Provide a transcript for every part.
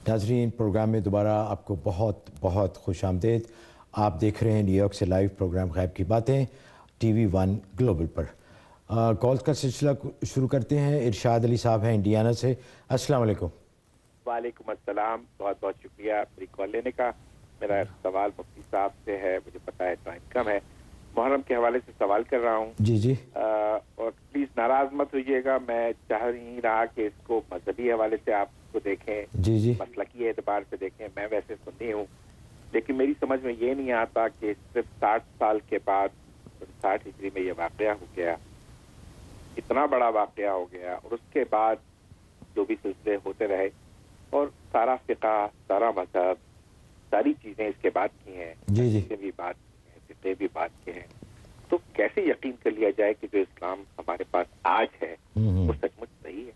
नाज़रीन, प्रोग्राम में दोबारा आपको बहुत बहुत खुश आमदीद। आप देख रहे हैं न्यूयॉर्क से लाइव प्रोग्राम गैब की बातें TV1 ग्लोबल पर। कॉल का सिलसिला शुरू करते हैं। इरशाद अली साहब हैं इंडियाना से। अस्सलाम वालेकुम। वालेकुम अस्सलाम, बहुत बहुत शुक्रिया मेरी कॉल लेने का। मेरा सवाल मुफ्ती साहब से है, मुझे पता है टाइम कम है। मुहर्रम के हवाले से सवाल कर रहा हूँ। जी जी। और प्लीज़ नाराज़ मत होइएगा, मैं चाह नहीं रहा कि इसको मजहबी हवाले से आप इसको देखें, जी जी। मसलकी एतबार से देखें। मैं वैसे सुन्नी हूँ, लेकिन मेरी समझ में ये नहीं आता कि सिर्फ 60 साल के बाद 59 हिजरी में ये वाक़या हो गया, इतना बड़ा वाक़या हो गया, और उसके बाद जो भी सिलसिले होते रहे और सारा फ़िक़ा, सारा मजहब, सारी चीज़ें इसके बाद की हैं, जी जी। भी बात की हैं, फ़िक़े भी बात के हैं, तो कैसे यकीन कर लिया जाए कि जो इस्लाम हमारे पास आज है वो सचमुच सही है?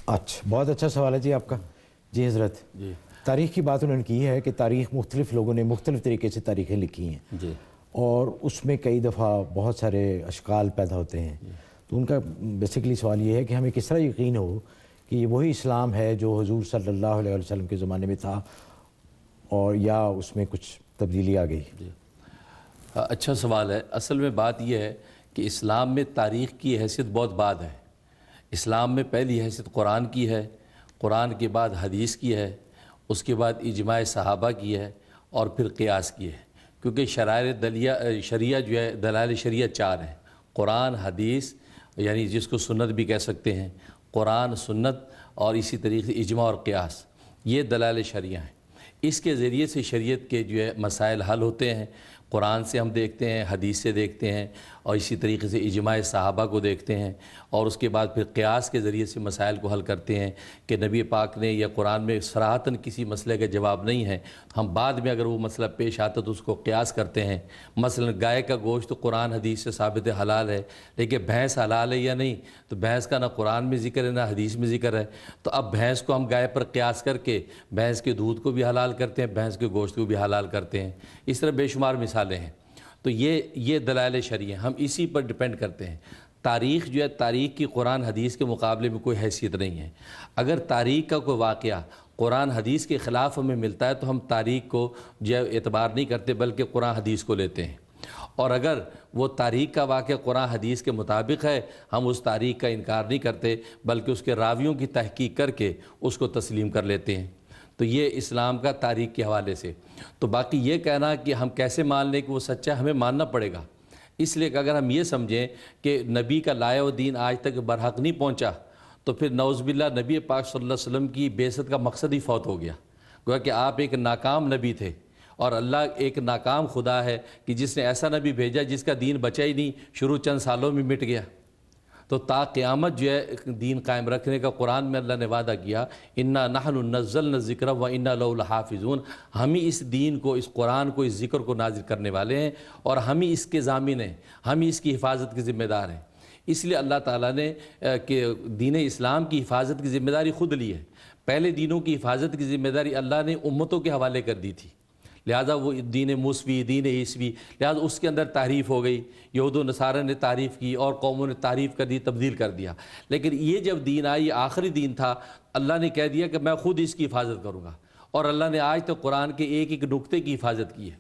अच्छा, बहुत अच्छा सवाल है जी आपका। जी हज़रत जी। तारीख़ की बात उन्होंने की है कि तारीख़ मुख्तलिफ़ लोगों ने मुख्तलिफ़ तरीके से तारीख़ें लिखी हैं जी, और उसमें कई दफ़ा बहुत सारे अशकाल पैदा होते हैं। तो उनका बेसिकली सवाल ये है कि हमें किस तरह यकीन हो कि ये वही इस्लाम है जो हुज़ूर सल्लल्लाहु अलैहि वसल्लम के ज़माने में था, और या उसमें कुछ तब्दीली आ गई। अच्छा सवाल है। असल में बात यह है कि इस्लाम में तारीख़ की हैसियत बहुत बाद है। इस्लाम में पहली हैसियत कुरान की है, कुरान के बाद हदीस की है, उसके बाद इजमाए सहाबा की है, और फिर क़ियास की है। क्योंकि शरिया जो है, दलाल शरिया 4 हैं: कुरान, हदीस यानी जिसको सुन्नत भी कह सकते हैं, कुरान, सुन्नत, और इसी तरीके से इजमा और क़ियास, ये दलाल शरिया हैं। इसके ज़रिए से शरीयत के जो है मसाइल हल होते हैं। कुरान से हम देखते हैं, हदीस से देखते हैं, और इसी तरीके से इजमाए सहाबा को देखते हैं, और उसके बाद फिर क़ियास के ज़रिए से मसाइल को हल करते हैं कि नबी पाक ने या कुरान में सराहतन किसी मसले का जवाब नहीं है, हम बाद में अगर वो मसला पेश आता तो उसको क़ियास करते हैं। मसलन गाय का गोश्त तो कुरान हदीस से साबित हलाल है, लेकिन भैंस हलाल है या नहीं, तो भैंस का ना कुरान में ज़िक्र है ना हदीस में ज़िक्र है। तो अब भैंस को हम गाय पर क़ियास करके भैंस के दूध को भी हलाल करते हैं, भैंस के गोश्त को भी हलाल करते हैं। इस तरह बेशुमार मिसालें हैं। तो ये दलाइल शरिया, हम इसी पर डिपेंड करते हैं। तारीख़ जो है, तारीख़ की कुरान हदीस के मुकाबले में कोई हैसियत नहीं है। अगर तारीख़ का कोई वाक़या कुरान हदीस के ख़िलाफ़ हमें मिलता है तो हम तारीख़ को जो है एतबार नहीं करते, बल्कि कुरान हदीस को लेते हैं। और अगर वो तारीख़ का वाक़या कुरान हदीस के मुताबिक है, हम उस तारीख़ का इनकार नहीं करते, बल्कि उसके रावियों की तहक़ीक़ करके उसको तस्लीम कर लेते हैं। तो ये इस्लाम का तारीख़ के हवाले से। तो बाकी ये कहना कि हम कैसे मान लें कि वो सच्चा, हमें मानना पड़ेगा। इसलिए कि अगर हम ये समझें कि नबी का लाया हुआ दीन आज तक बरहक नहीं पहुंचा, तो फिर नौज़बिल्लाह नबी पाक सल्लल्लाहु अलैहि वसल्लम की बेइज्जत का मकसद ही फौत हो गया। गोया कि आप एक नाकाम नबी थे, और अल्लाह एक नाकाम खुदा है कि जिसने ऐसा नबी भेजा जिसका दीन बचा ही नहीं, शुरू चंद सालों में मिट गया। तो ता क़यामत जो है दीन कायम रखने का कुरान में अल्लाह ने वादा किया, इन्ना नहनु नज़्ज़लना ज़िक्र व इन्ना लहु लहाफ़िज़ून। हम ही इस दीन को, इस कुरान को, इस ज़िक्र को नाज़िल करने वाले हैं, और हम ही इसके ज़ामिन हैं, हम ही इसकी हिफाजत के ज़िम्मेदार हैं। इसलिए अल्लाह ताला ने कि दीन इस्लाम की हिफाजत की ज़िम्मेदारी ख़ुद ली है। पहले दीनों की हिफाजत की ज़िम्मेदारी अल्लाह ने उम्मतों के हवाले कर दी थी, लिहाजा वो दीन मूसवी, दीन ईसवी, लिहाजा उसके अंदर तारीफ़ हो गई। यहूद व नसारा ने तारीफ़ की और कौमों ने तारीफ़ कर दी, तब्दील कर दिया। लेकिन ये जब दीन आई, ये आखिरी दीन था, अल्लाह ने कह दिया कि मैं ख़ुद इसकी हिफाजत करूँगा। और अल्लाह ने आज तक कुरान के एक एक नुक्ते की हिफाजत की है।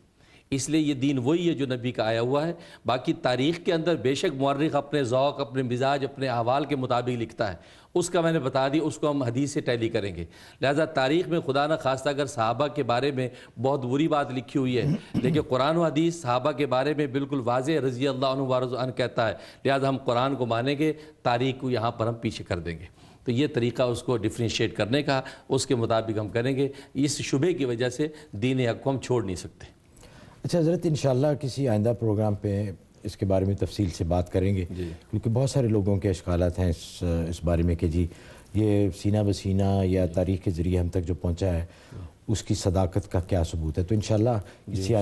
इसलिए ये दीन वही है जो नबी का आया हुआ है। बाकी तारीख़ के अंदर बेशक मुअर्रिख़ अपने ज़ौक़, अपने मिजाज, अपने अहवाल के मुताबिक लिखता है, उसका मैंने बता दी, उसको हम हदीस से टैली करेंगे। लिहाजा तारीख़ में खुदा न खास्ता अगर सहाबा के बारे में बहुत बुरी बात लिखी हुई है, लेकिन कुरान व हदीस सहाबा के बारे में बिल्कुल वाज़ेह रज़ी अल्लाह अन्हु व रज़ू अन्हु कहता है। लिहाजा हम कुरान को मानेंगे, तारीख़ को यहाँ पर हम पीछे कर देंगे। तो ये तरीक़ा उसको डिफ्रेंशिएट करने का, उसके मुताबिक हम करेंगे। इस शुबे की वजह से दीन हक़ को हम छोड़ नहीं सकते। अच्छा हज़रत, इंशाअल्लाह किसी आइंदा प्रोग्राम पे इसके बारे में तफसील से बात करेंगे, क्योंकि बहुत सारे लोगों के अशकालात हैं इस बारे में कि जी ये सीना बसीना या तारीख़ के ज़रिए हम तक जो पहुँचा है उसकी सदाकत का क्या सबूत है। तो इंशाअल्लाह इसी